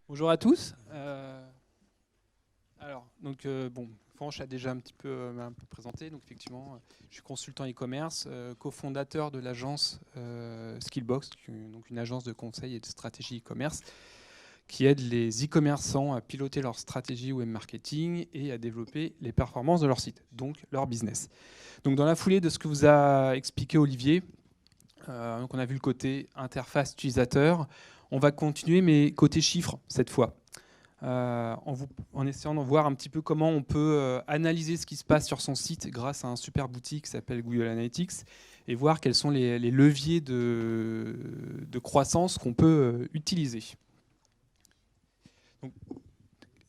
Bonjour à tous. Bon, Franche a déjà m'a un peu présenté. Donc, effectivement, je suis consultant e-commerce, cofondateur de l'agence Skillbox, donc une agence de conseil et de stratégie e-commerce qui aide les e-commerçants à piloter leur stratégie web marketing et à développer les performances de leur site, donc leur business. Donc, dans la foulée de ce que vous a expliqué Olivier, donc on a vu le côté interface utilisateur. On va continuer, mais côté chiffres cette fois. En essayant d'en voir un petit peu comment on peut analyser ce qui se passe sur son site grâce à un super outil qui s'appelle Google Analytics et voir quels sont les leviers de croissance qu'on peut utiliser. Donc,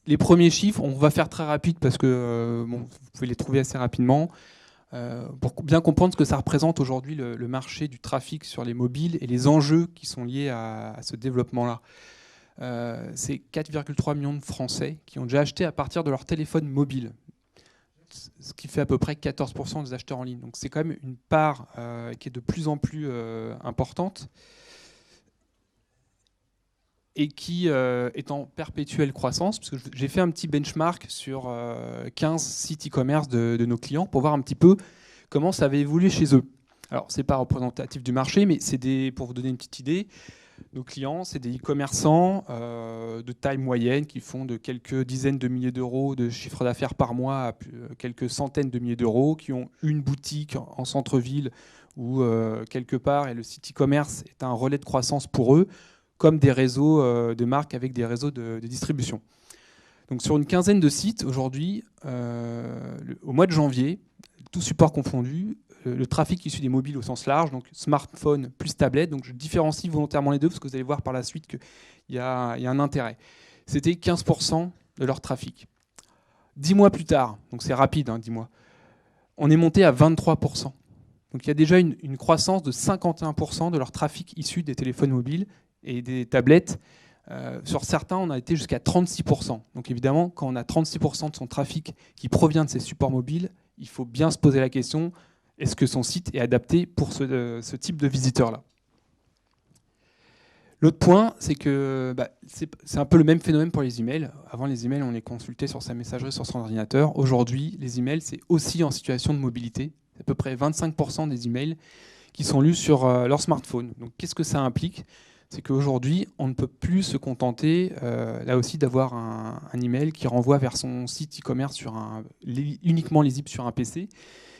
les premiers chiffres, on va faire très rapide parce que vous pouvez les trouver assez rapidement. Pour bien comprendre ce que ça représente aujourd'hui le marché du trafic sur les mobiles et les enjeux qui sont liés à ce développement-là. C'est 4,3 millions de Français qui ont déjà acheté à partir de leur téléphone mobile, ce qui fait à peu près 14% des acheteurs en ligne. Donc c'est quand même une part qui est de plus en plus importante et qui est en perpétuelle croissance, parce que j'ai fait un petit benchmark sur 15 sites e-commerce de nos clients pour voir un petit peu comment ça avait évolué chez eux. Alors, ce n'est pas représentatif du marché, mais c'est pour vous donner une petite idée, nos clients, c'est des e-commerçants de taille moyenne qui font de quelques dizaines de milliers d'euros de chiffre d'affaires par mois à quelques centaines de milliers d'euros, qui ont une boutique en centre-ville ou quelque part, et le site e-commerce est un relais de croissance pour eux, comme des réseaux de marques avec des réseaux de distribution. Donc sur une quinzaine de sites aujourd'hui, au mois de janvier, tout support confondu, le trafic issu des mobiles au sens large, donc smartphone plus tablette, donc je différencie volontairement les deux parce que vous allez voir par la suite qu'il y a un intérêt. C'était 15% de leur trafic. 10 mois plus tard, donc c'est rapide, 10 mois, on est monté à 23%. Donc il y a déjà une croissance de 51% de leur trafic issu des téléphones mobiles et des tablettes. Sur certains, on a été jusqu'à 36%. Donc évidemment, quand on a 36% de son trafic qui provient de ces supports mobiles, il faut bien se poser la question, est-ce que son site est adapté pour ce type de visiteurs-là? L'autre point, c'est que c'est un peu le même phénomène pour les emails. Avant, les emails, on les consultait sur sa messagerie, sur son ordinateur. Aujourd'hui, les emails, c'est aussi en situation de mobilité. C'est à peu près 25% des emails qui sont lus sur leur smartphone. Donc qu'est-ce que ça implique? C'est qu'aujourd'hui, on ne peut plus se contenter, là aussi, d'avoir un email qui renvoie vers son site e-commerce uniquement lisible sur un PC.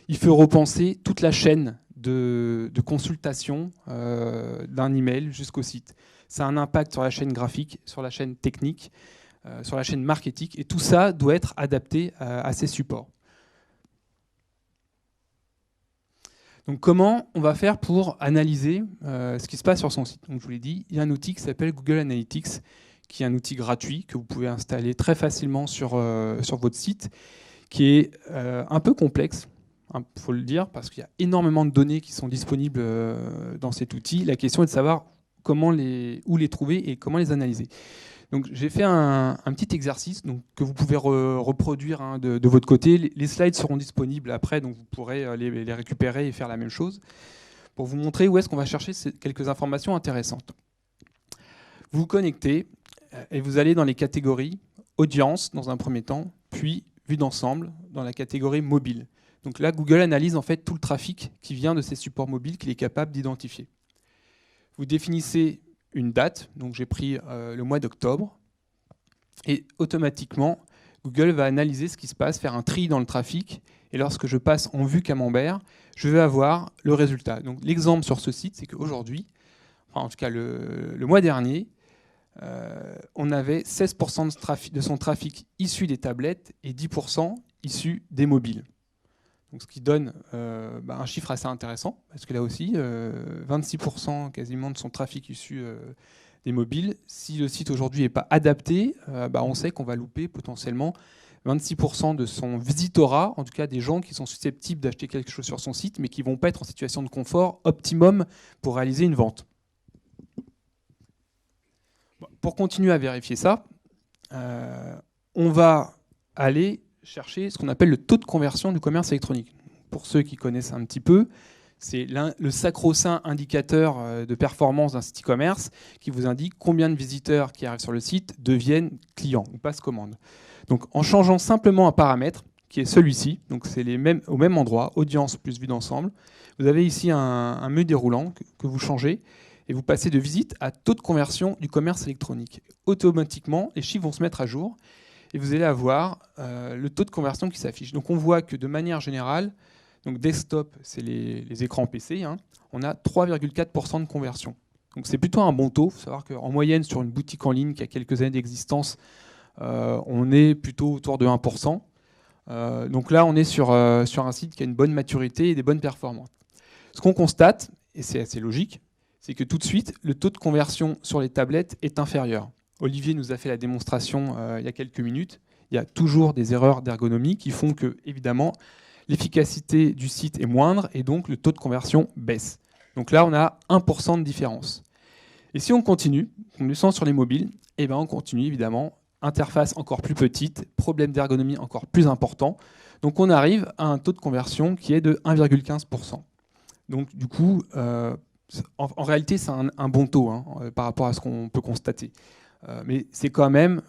Il faut repenser toute la chaîne de consultation d'un email jusqu'au site. Ça a un impact sur la chaîne graphique, sur la chaîne technique, sur la chaîne marketing, et tout ça doit être adapté à ces supports. Donc comment on va faire pour analyser ce qui se passe sur son site? Donc je vous l'ai dit, il y a un outil qui s'appelle Google Analytics, qui est un outil gratuit que vous pouvez installer très facilement sur votre site, qui est un peu complexe, il faut le dire, parce qu'il y a énormément de données qui sont disponibles dans cet outil. La question est de savoir où les trouver et comment les analyser. Donc j'ai fait un petit exercice que vous pouvez reproduire de votre côté. Les slides seront disponibles après, donc vous pourrez les récupérer et faire la même chose pour vous montrer où est-ce qu'on va chercher quelques informations intéressantes. Vous vous connectez et vous allez dans les catégories audience dans un premier temps, puis vue d'ensemble dans la catégorie mobile. Donc là, Google analyse en fait tout le trafic qui vient de ces supports mobiles qu'il est capable d'identifier. Vous définissez une date, donc j'ai pris le mois d'octobre, et automatiquement, Google va analyser ce qui se passe, faire un tri dans le trafic, et lorsque je passe en vue camembert, je vais avoir le résultat. Donc l'exemple sur ce site, c'est qu'aujourd'hui, en tout cas le mois dernier, on avait 16% de son trafic issu des tablettes et 10% issu des mobiles. Donc, ce qui donne un chiffre assez intéressant, parce que là aussi, 26% quasiment de son trafic issu des mobiles. Si le site aujourd'hui n'est pas adapté, on sait qu'on va louper potentiellement 26% de son visitorat, en tout cas des gens qui sont susceptibles d'acheter quelque chose sur son site, mais qui ne vont pas être en situation de confort optimum pour réaliser une vente. Pour continuer à vérifier ça, on va aller chercher ce qu'on appelle le taux de conversion du commerce électronique. Pour ceux qui connaissent un petit peu, C'est le sacro-saint indicateur de performance d'un site e-commerce qui vous indique combien de visiteurs qui arrivent sur le site deviennent clients ou passent commande. Donc en changeant simplement un paramètre, qui est celui-ci, donc c'est au même endroit, audience plus vue d'ensemble, vous avez ici un menu déroulant que vous changez et vous passez de visite à taux de conversion du commerce électronique. Automatiquement, les chiffres vont se mettre à jour et vous allez avoir le taux de conversion qui s'affiche. Donc on voit que de manière générale, donc desktop, c'est les écrans PC, hein, on a 3,4% de conversion. Donc c'est plutôt un bon taux. Il faut savoir qu'en moyenne, sur une boutique en ligne qui a quelques années d'existence, on est plutôt autour de 1%. Donc là, on est sur un site qui a une bonne maturité et des bonnes performances. Ce qu'on constate, et c'est assez logique, c'est que tout de suite, le taux de conversion sur les tablettes est inférieur. Olivier nous a fait la démonstration il y a quelques minutes. Il y a toujours des erreurs d'ergonomie qui font que, évidemment, l'efficacité du site est moindre et donc le taux de conversion baisse. Donc là, on a 1% de différence. Et si on continue, on descend sur les mobiles, et ben on continue évidemment, interface encore plus petite, problème d'ergonomie encore plus important. Donc on arrive à un taux de conversion qui est de 1,15%. Donc du coup, en réalité, c'est un bon taux hein, par rapport à ce qu'on peut constater. Mais c'est quand même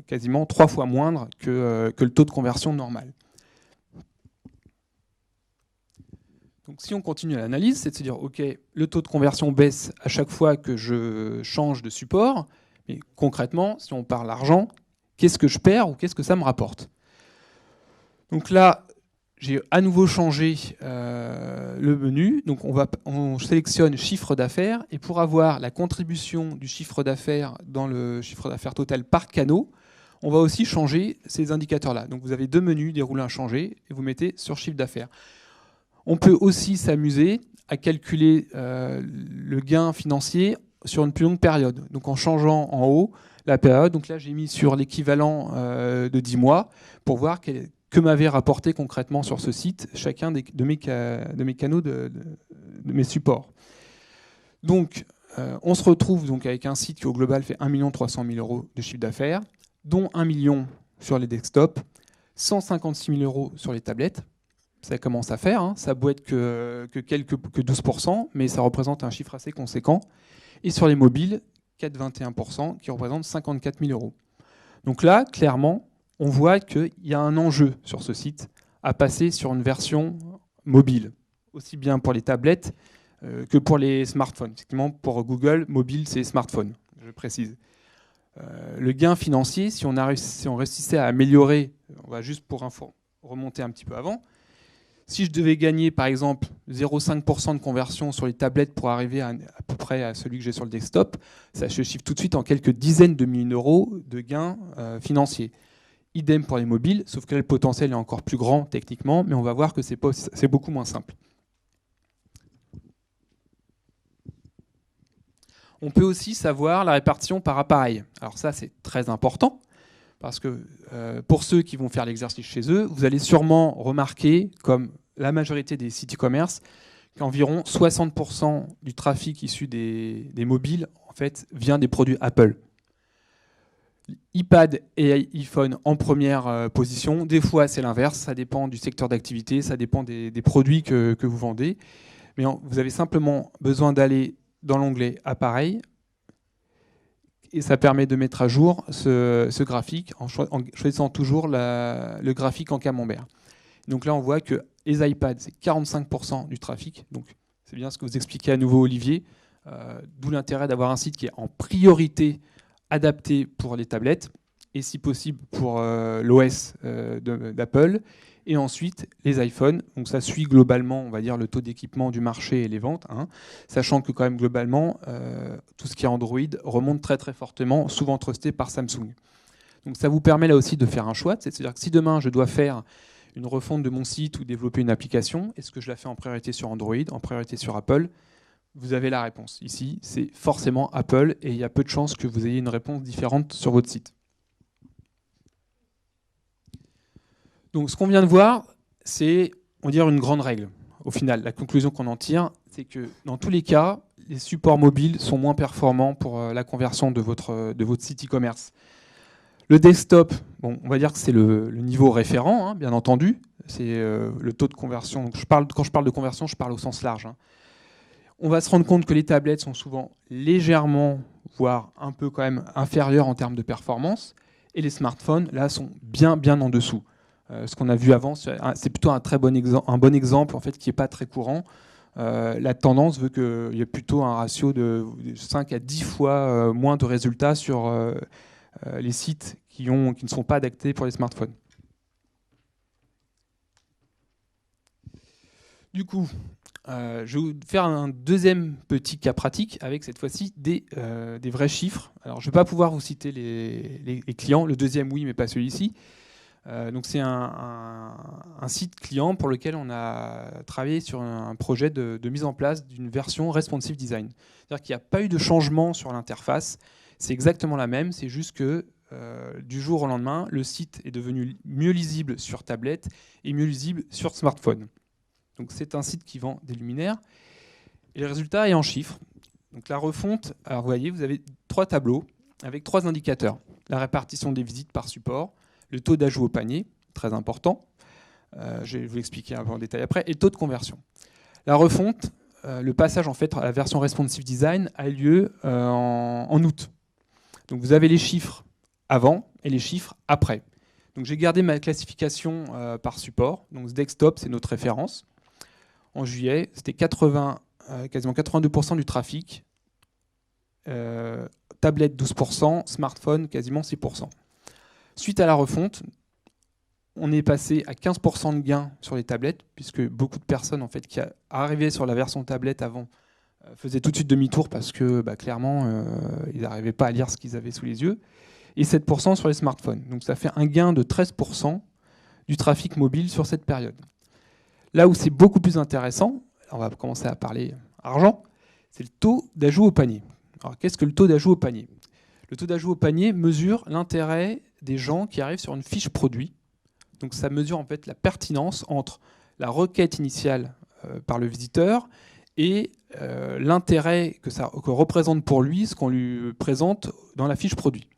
quasiment 3 fois moindre que le taux de conversion normal. Donc si on continue l'analyse, c'est de se dire, OK, le taux de conversion baisse à chaque fois que je change de support, mais concrètement, si on parle argent, qu'est-ce que je perds ou qu'est-ce que ça me rapporte? Donc là, j'ai à nouveau changé le menu. Donc on sélectionne chiffre d'affaires, et pour avoir la contribution du chiffre d'affaires dans le chiffre d'affaires total par canal, on va aussi changer ces indicateurs-là. Donc vous avez deux menus déroulés à changer, et vous mettez sur chiffre d'affaires. On peut aussi s'amuser à calculer le gain financier sur une plus longue période. Donc en changeant en haut la période, donc là j'ai mis sur l'équivalent de 10 mois pour voir que m'avait rapporté concrètement sur ce site chacun de mes canaux, de mes supports. Donc on se retrouve donc avec un site qui au global fait 1 300 000 € de chiffre d'affaires, dont 1 million sur les desktops, 156 000 € sur les tablettes. Ça commence à faire, hein. Ça a beau être que 12%, mais ça représente un chiffre assez conséquent. Et sur les mobiles, 4,21%, qui représente 54 000 €. Donc là, clairement, on voit qu'il y a un enjeu sur ce site à passer sur une version mobile, aussi bien pour les tablettes que pour les smartphones. Effectivement, pour Google, mobile, c'est smartphone, je précise. Le gain financier, si on réussissait à améliorer, on va juste pour info remonter un petit peu avant, si je devais gagner, par exemple, 0,5% de conversion sur les tablettes pour arriver à peu près à celui que j'ai sur le desktop, ça se chiffre tout de suite en quelques dizaines de milliers d'euros de gains financiers. Idem pour les mobiles, sauf que là, le potentiel est encore plus grand techniquement, mais on va voir que c'est beaucoup moins simple. On peut aussi savoir la répartition par appareil. Alors ça, c'est très important, parce que pour ceux qui vont faire l'exercice chez eux, vous allez sûrement remarquer, comme la majorité des sites e-commerce, qu'environ 60% du trafic issu des mobiles en fait, vient des produits Apple. iPad et iPhone en première position. Des fois, c'est l'inverse. Ça dépend du secteur d'activité, ça dépend des produits que vous vendez. Mais vous avez simplement besoin d'aller dans l'onglet Appareil, et ça permet de mettre à jour ce graphique en choisissant toujours le graphique en camembert. Donc là, on voit que les iPads, c'est 45% du trafic. Donc c'est bien ce que vous expliquez à nouveau, Olivier. D'où l'intérêt d'avoir un site qui est en priorité adapté pour les tablettes et si possible pour l'OS d'Apple. Et ensuite, les iPhones. Donc ça suit globalement, on va dire, le taux d'équipement du marché et les ventes, hein, sachant que quand même globalement, tout ce qui est Android remonte très très fortement, souvent trusté par Samsung. Donc ça vous permet là aussi de faire un choix. C'est-à-dire que si demain je dois faire une refonte de mon site ou développer une application, est-ce que je la fais en priorité sur Android, en priorité sur Apple? Vous avez la réponse. Ici, c'est forcément Apple et il y a peu de chances que vous ayez une réponse différente sur votre site. Donc ce qu'on vient de voir, c'est, on va dire, une grande règle. Au final, la conclusion qu'on en tire, c'est que dans tous les cas, les supports mobiles sont moins performants pour la conversion de votre site e-commerce. Le desktop, bon, on va dire que c'est le niveau référent, hein, bien entendu. C'est le taux de conversion. Donc quand je parle de conversion, je parle au sens large, hein. On va se rendre compte que les tablettes sont souvent légèrement, voire un peu quand même inférieures en termes de performance. Et les smartphones, là, sont bien en dessous. Ce qu'on a vu avant, c'est plutôt un bon exemple en fait, qui n'est pas très courant. La tendance veut qu'il y ait plutôt un ratio de 5 à 10 fois moins de résultats sur les sites qui ne sont pas adaptés pour les smartphones. Du coup, je vais vous faire un deuxième petit cas pratique avec cette fois-ci des vrais chiffres. Alors, je ne vais pas pouvoir vous citer les clients, le deuxième oui, mais pas celui-ci. Donc c'est un site client pour lequel on a travaillé sur un projet de mise en place d'une version responsive design. C'est-à-dire qu'il n'y a pas eu de changement sur l'interface, c'est exactement la même, c'est juste que du jour au lendemain, le site est devenu mieux lisible sur tablette et mieux lisible sur smartphone. Donc c'est un site qui vend des luminaires. Et le résultat est en chiffres. Donc la refonte, alors vous voyez, vous avez 3 tableaux avec 3 indicateurs. La répartition des visites par support, le taux d'ajout au panier, très important, je vais vous l'expliquer un peu en détail après, et le taux de conversion. La refonte, le passage en fait à la version responsive design a lieu en août. Donc vous avez les chiffres avant et les chiffres après. Donc j'ai gardé ma classification par support. Donc ce desktop, c'est notre référence. En juillet, c'était quasiment 82% du trafic. Tablette 12%, smartphone quasiment 6%. Suite à la refonte, on est passé à 15% de gains sur les tablettes, puisque beaucoup de personnes en fait, qui arrivaient sur la version tablette avant faisaient tout de suite demi-tour parce que clairement, ils n'arrivaient pas à lire ce qu'ils avaient sous les yeux. Et 7% sur les smartphones. Donc ça fait un gain de 13% du trafic mobile sur cette période. Là où c'est beaucoup plus intéressant, on va commencer à parler argent, c'est le taux d'ajout au panier. Alors qu'est-ce que le taux d'ajout au panier ? Le taux d'ajout au panier mesure l'intérêt des gens qui arrivent sur une fiche produit. Donc ça mesure en fait la pertinence entre la requête initiale par le visiteur et l'intérêt que représente pour lui ce qu'on lui présente dans la fiche produit.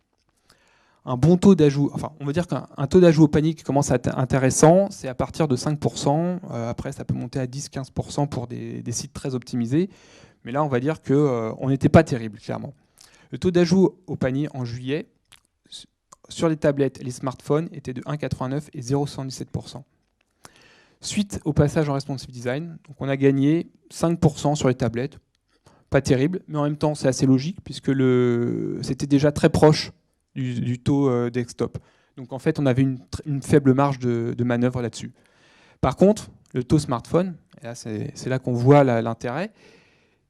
Un bon taux d'ajout, enfin on va dire qu'un taux d'ajout au panier qui commence à être intéressant, c'est à partir de 5%. Après ça peut monter à 10-15% pour des sites très optimisés. Mais là on va dire qu'on n'était pas terrible clairement. Le taux d'ajout au panier en juillet, sur les tablettes et les smartphones, était de 1,89 et 0,77%. Suite au passage en responsive design, donc on a gagné 5% sur les tablettes. Pas terrible, mais en même temps c'est assez logique puisque c'était déjà très proche du taux desktop. Donc en fait on avait une faible marge de manœuvre là-dessus. Par contre, le taux smartphone, et là c'est là qu'on voit l'intérêt,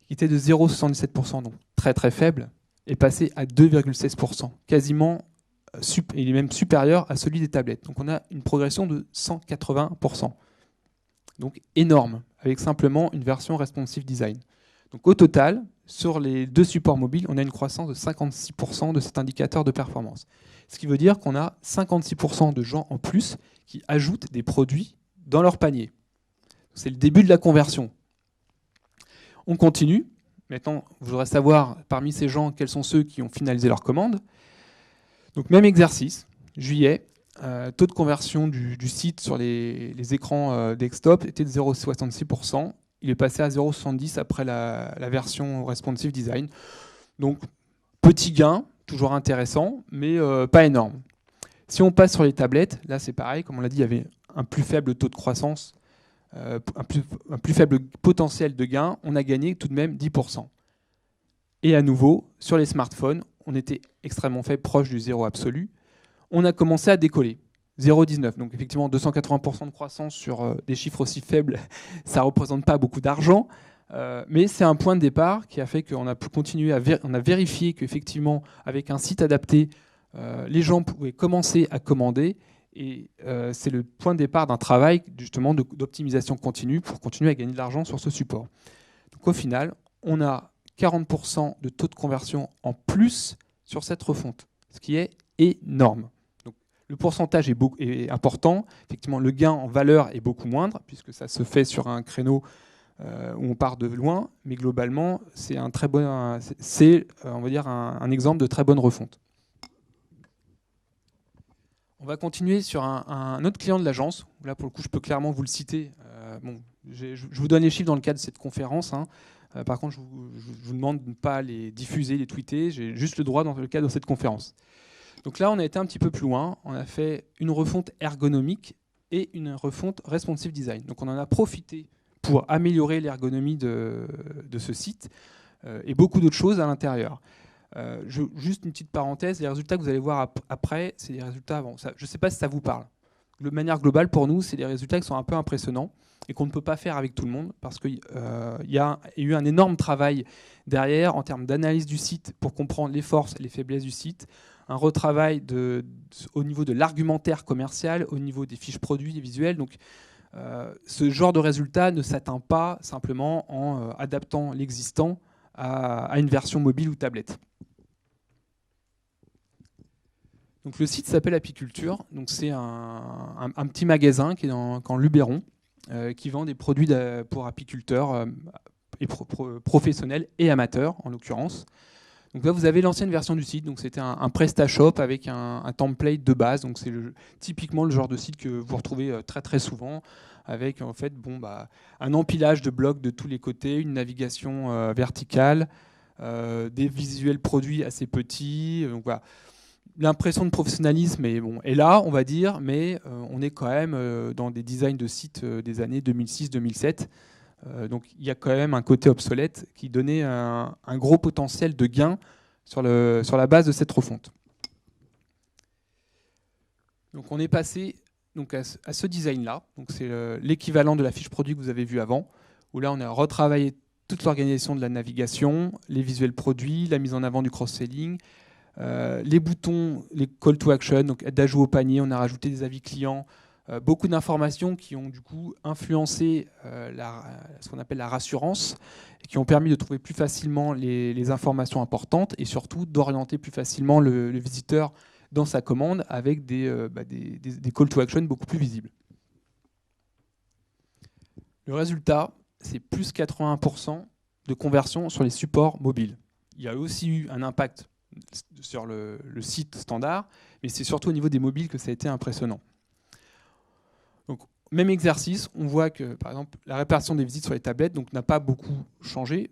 qui était de 0,77%, donc très très faible, est passé à 2,16%, quasiment, il est même supérieur à celui des tablettes. Donc on a une progression de 180%. Donc énorme, avec simplement une version responsive design. Donc au total, sur les 2 supports mobiles, on a une croissance de 56% de cet indicateur de performance. Ce qui veut dire qu'on a 56% de gens en plus qui ajoutent des produits dans leur panier. C'est le début de la conversion. On continue. Maintenant, je voudrais savoir, parmi ces gens, quels sont ceux qui ont finalisé leur commande. Donc même exercice, juillet, taux de conversion du site sur les écrans desktop était de 0,66%. Il est passé à 0,70 après la version responsive design. Donc, petit gain, toujours intéressant, mais pas énorme. Si on passe sur les tablettes, là c'est pareil, comme on l'a dit, il y avait un plus faible taux de croissance, un plus faible potentiel de gain, on a gagné tout de même 10%. Et à nouveau, sur les smartphones, on était extrêmement faible, proche du zéro absolu. On a commencé à décoller. 0,19. Donc effectivement, 280% de croissance sur des chiffres aussi faibles, ça ne représente pas beaucoup d'argent. Mais c'est un point de départ qui a fait qu'on a pu continuer on a vérifié qu'effectivement, avec un site adapté, les gens pouvaient commencer à commander. Et c'est le point de départ d'un travail justement d'optimisation continue pour continuer à gagner de l'argent sur ce support. Donc au final, on a 40% de taux de conversion en plus sur cette refonte, ce qui est énorme. Donc, le pourcentage est important. Effectivement, le gain en valeur est beaucoup moindre, puisque ça se fait sur un créneau où on part de loin, mais globalement, c'est on va dire un exemple de très bonne refonte. On va continuer sur un autre client de l'agence. Là, pour le coup, je peux clairement vous le citer. Je vous donne les chiffres dans le cadre de cette conférence, hein. Par contre, je vous demande de ne pas les diffuser, les tweeter. J'ai juste le droit dans le cadre de cette conférence. Donc là, on a été un petit peu plus loin. On a fait une refonte ergonomique et une refonte responsive design. Donc on en a profité pour améliorer l'ergonomie de ce site et beaucoup d'autres choses à l'intérieur. Juste une petite parenthèse, les résultats que vous allez voir après, c'est les résultats avant. Je ne sais pas si ça vous parle. De manière globale, pour nous, c'est des résultats qui sont un peu impressionnants et qu'on ne peut pas faire avec tout le monde parce qu'il y a eu un énorme travail derrière en termes d'analyse du site pour comprendre les forces et les faiblesses du site, un retravail au niveau de l'argumentaire commercial, au niveau des fiches produits et visuels. Donc, ce genre de résultat ne s'atteint pas simplement en adaptant l'existant à une version mobile ou tablette. Donc, le site s'appelle Apiculture. Donc, c'est un petit magasin qui est en Luberon, qui vend des produits pour apiculteurs et professionnels et amateurs en l'occurrence. Donc là, vous avez l'ancienne version du site. Donc c'était un PrestaShop avec un template de base. Donc c'est typiquement le genre de site que vous retrouvez très très souvent, avec en fait un empilage de blocs de tous les côtés, une navigation verticale, des visuels produits assez petits. Donc voilà, l'impression de professionnalisme est là, on va dire, mais on est quand même dans des designs de sites des années 2006-2007. Donc il y a quand même un côté obsolète qui donnait un gros potentiel de gain sur la base de cette refonte. Donc on est passé à ce design-là. Donc c'est l'équivalent de la fiche produit que vous avez vue avant, où là on a retravaillé toute l'organisation de la navigation, les visuels produits, la mise en avant du cross-selling, les boutons, les call to action, donc d'ajout au panier, on a rajouté des avis clients, beaucoup d'informations qui ont du coup influencé ce qu'on appelle la rassurance et qui ont permis de trouver plus facilement les informations importantes et surtout d'orienter plus facilement le visiteur dans sa commande avec des call to action beaucoup plus visibles. Le résultat, c'est plus 81% de conversion sur les supports mobiles. Il y a aussi eu un impact sur le site standard, mais c'est surtout au niveau des mobiles que ça a été impressionnant. Donc, même exercice, on voit que par exemple la répartition des visites sur les tablettes n'a pas beaucoup changé.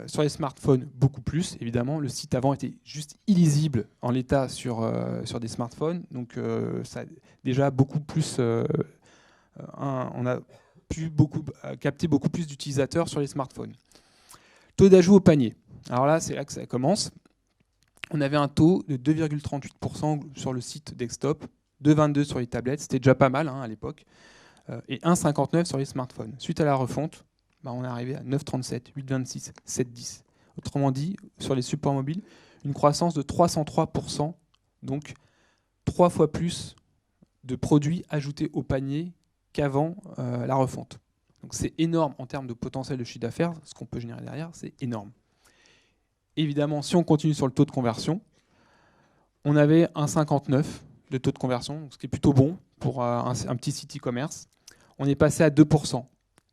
Sur les smartphones, beaucoup plus. Évidemment, le site avant était juste illisible en l'état sur des smartphones. Donc, ça a déjà beaucoup plus. On a pu capter beaucoup plus d'utilisateurs sur les smartphones. Taux d'ajout au panier. Alors là, c'est là que ça commence. On avait un taux de 2,38% sur le site desktop, 2,22 sur les tablettes, c'était déjà pas mal à l'époque, et 1,59 sur les smartphones. Suite à la refonte, on est arrivé à 9,37, 8,26, 7,10. Autrement dit, sur les supports mobiles, une croissance de 303%, donc 3 fois plus de produits ajoutés au panier qu'avant la refonte. Donc c'est énorme en termes de potentiel de chiffre d'affaires, ce qu'on peut générer derrière, c'est énorme. Évidemment, si on continue sur le taux de conversion, on avait 1,59 de taux de conversion, ce qui est plutôt bon pour un petit site e-commerce. On est passé à 2%.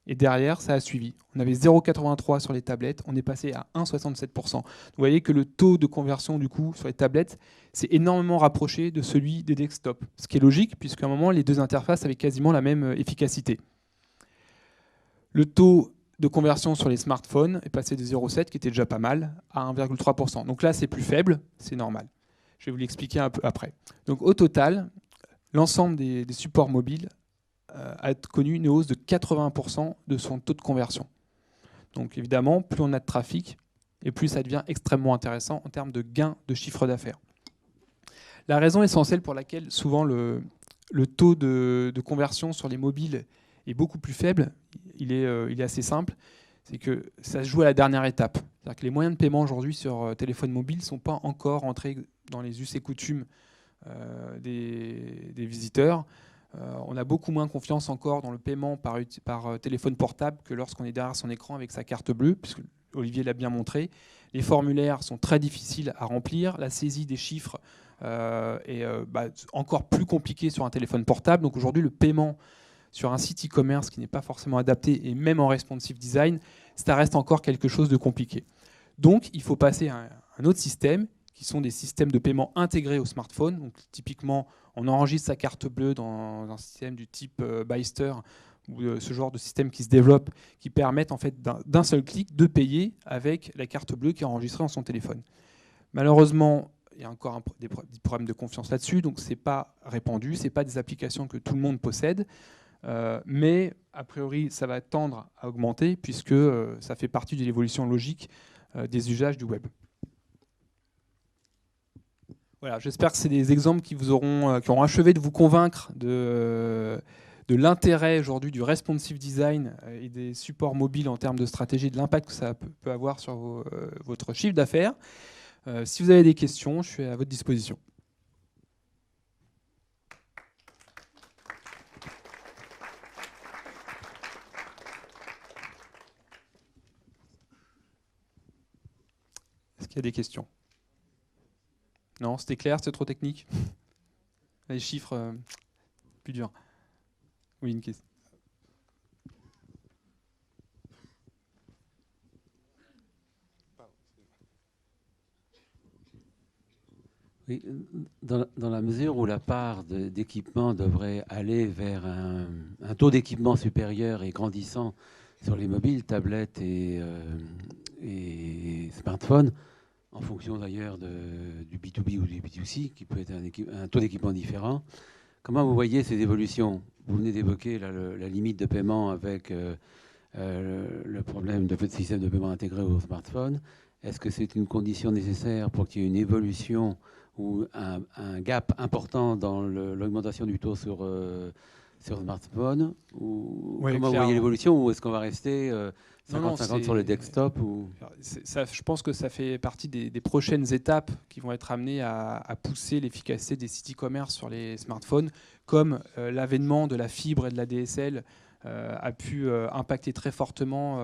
Et derrière, ça a suivi. On avait 0,83 sur les tablettes, on est passé à 1,67%. Vous voyez que le taux de conversion du coup sur les tablettes s'est énormément rapproché de celui des desktops. Ce qui est logique, puisqu'à un moment, les deux interfaces avaient quasiment la même efficacité. Le taux de conversion sur les smartphones est passé de 0,7, qui était déjà pas mal, à 1,3%. Donc là, c'est plus faible, c'est normal. Je vais vous l'expliquer un peu après. Donc au total, l'ensemble des supports mobiles a connu une hausse de 80% de son taux de conversion. Donc évidemment, plus on a de trafic, et plus ça devient extrêmement intéressant en termes de gain de chiffre d'affaires. La raison essentielle pour laquelle souvent le taux de conversion sur les mobiles est beaucoup plus faible, il est assez simple, c'est que ça se joue à la dernière étape. C'est-à-dire que les moyens de paiement aujourd'hui sur téléphone mobile ne sont pas encore entrés dans les us et coutumes des visiteurs. On a beaucoup moins confiance encore dans le paiement par téléphone portable que lorsqu'on est derrière son écran avec sa carte bleue, puisque Olivier l'a bien montré. Les formulaires sont très difficiles à remplir, la saisie des chiffres est encore plus compliquée sur un téléphone portable. Donc aujourd'hui, le paiement sur un site e-commerce qui n'est pas forcément adapté, et même en responsive design, ça reste encore quelque chose de compliqué. Donc il faut passer à un autre système qui sont des systèmes de paiement intégrés au smartphone. Donc, typiquement, on enregistre sa carte bleue dans un système du type Byster ou ce genre de système qui se développe, qui permettent en fait d'un seul clic de payer avec la carte bleue qui est enregistrée dans son téléphone. Malheureusement, il y a encore des problèmes de confiance là-dessus, donc ce n'est pas répandu, ce n'est pas des applications que tout le monde possède, mais a priori, ça va tendre à augmenter puisque ça fait partie de l'évolution logique des usages du web. Voilà, j'espère que c'est des exemples qui auront achevé de vous convaincre de l'intérêt aujourd'hui du responsive design et des supports mobiles en termes de stratégie, de l'impact que ça peut avoir sur votre chiffre d'affaires. Si vous avez des questions, je suis à votre disposition. Est-ce qu'il y a des questions? Non, c'était clair, c'était trop technique? Les chiffres, plus durs. Oui, une question. Oui, dans la mesure où la part d'équipement devrait aller vers un taux d'équipement supérieur et grandissant sur les mobiles, tablettes et smartphones, en fonction d'ailleurs du B2B ou du B2C, qui peut être un taux d'équipement différent, comment vous voyez ces évolutions? Vous venez d'évoquer la limite de paiement avec le problème de votre système de paiement intégré au smartphone. Est-ce que c'est une condition nécessaire pour qu'il y ait une évolution ou un gap important dans l'augmentation du taux sur smartphone ou Oui, comment vous voyez l'évolution? Ou est-ce qu'on va rester 50-50 sur le desktop ou... Je pense que ça fait partie des prochaines étapes qui vont être amenées à pousser l'efficacité des sites e-commerce sur les smartphones, comme l'avènement de la fibre et de la DSL a pu impacter très fortement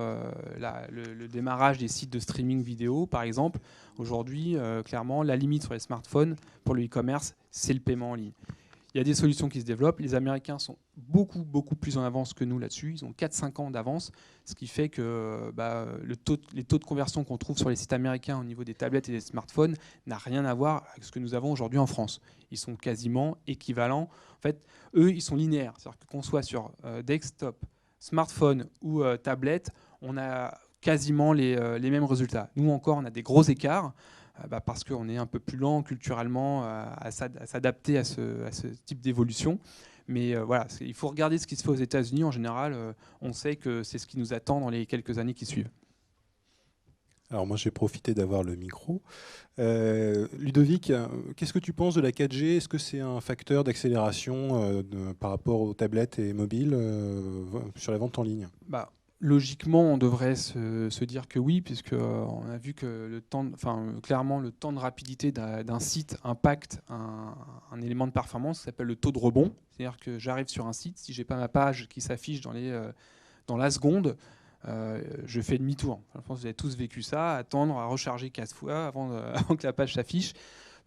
le démarrage des sites de streaming vidéo, par exemple. Aujourd'hui, clairement, la limite sur les smartphones pour le e-commerce, c'est le paiement en ligne. Il y a des solutions qui se développent. Les Américains sont beaucoup plus en avance que nous là-dessus. Ils ont 4-5 ans d'avance, ce qui fait que les taux de conversion qu'on trouve sur les sites américains au niveau des tablettes et des smartphones n'a rien à voir avec ce que nous avons aujourd'hui en France. Ils sont quasiment équivalents. En fait, eux, ils sont linéaires. C'est-à-dire qu'on soit sur desktop, smartphone ou tablette, on a quasiment les mêmes résultats. Nous encore, on a des gros écarts. Parce qu'on est un peu plus lent culturellement à s'adapter à ce type d'évolution. Mais voilà, il faut regarder ce qui se fait aux États-Unis. En général, on sait que c'est ce qui nous attend dans les quelques années qui suivent. Alors moi, j'ai profité d'avoir le micro. Ludovic, qu'est-ce que tu penses de la 4G? Est-ce que c'est un facteur d'accélération par rapport aux tablettes et mobiles sur la vente en ligne? Logiquement, on devrait se dire que oui, puisqu'on a vu que clairement, le temps de rapidité d'un site impacte un élément de performance qui s'appelle le taux de rebond. C'est-à-dire que j'arrive sur un site, si je n'ai pas ma page qui s'affiche dans la seconde, je fais demi-tour. Je pense que vous avez tous vécu ça, attendre à recharger 4 fois avant que la page s'affiche.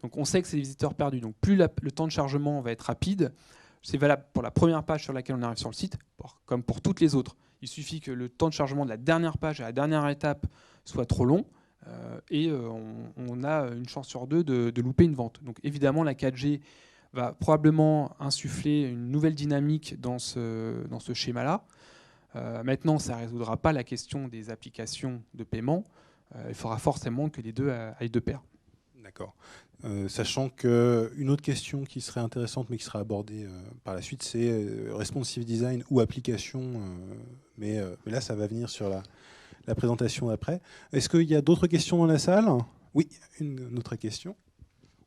Donc on sait que c'est des visiteurs perdus. Donc plus le temps de chargement va être rapide, c'est valable pour la première page sur laquelle on arrive sur le site, comme pour toutes les autres. Il suffit que le temps de chargement de la dernière page à la dernière étape soit trop long et on a une chance sur deux de louper une vente. Donc évidemment, la 4G va probablement insuffler une nouvelle dynamique dans ce schéma-là. Maintenant, ça ne résoudra pas la question des applications de paiement. Il faudra forcément que les deux aillent de pair. D'accord. Sachant qu'une autre question qui serait intéressante mais qui sera abordée par la suite, c'est responsive design ou application. Mais là, ça va venir sur la présentation après. Est-ce qu'il y a d'autres questions dans la salle? Oui, une autre question.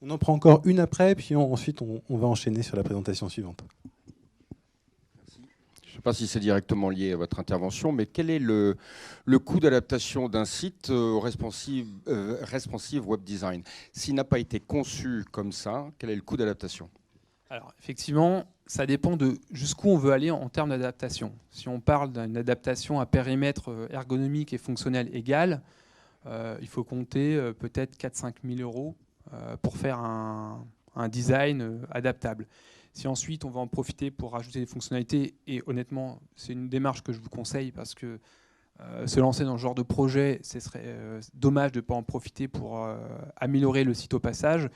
On en prend encore une après, puis ensuite on va enchaîner sur la présentation suivante. Je ne sais pas si c'est directement lié à votre intervention, mais quel est le coût d'adaptation d'un site au responsive web design? S'il n'a pas été conçu comme ça, quel est le coût d'adaptation? Alors effectivement, ça dépend de jusqu'où on veut aller en termes d'adaptation. Si on parle d'une adaptation à périmètre ergonomique et fonctionnel égal, il faut compter peut-être 4-5 000 euros pour faire un design adaptable. Si ensuite on va en profiter pour rajouter des fonctionnalités, et honnêtement, c'est une démarche que je vous conseille parce que se lancer dans ce genre de projet, ce serait dommage de ne pas en profiter pour améliorer le site au passage.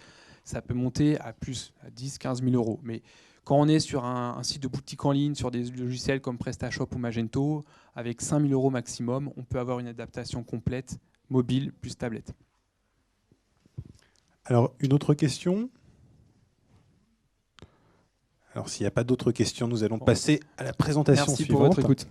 Ça peut monter à plus, à 10 000, 15 000 euros. Mais quand on est sur un site de boutique en ligne, sur des logiciels comme PrestaShop ou Magento, avec 5 000 euros maximum, on peut avoir une adaptation complète, mobile plus tablette. Alors, une autre question ? Alors, s'il n'y a pas d'autres questions, nous allons passer à la présentation Merci suivante. pour votre écoute.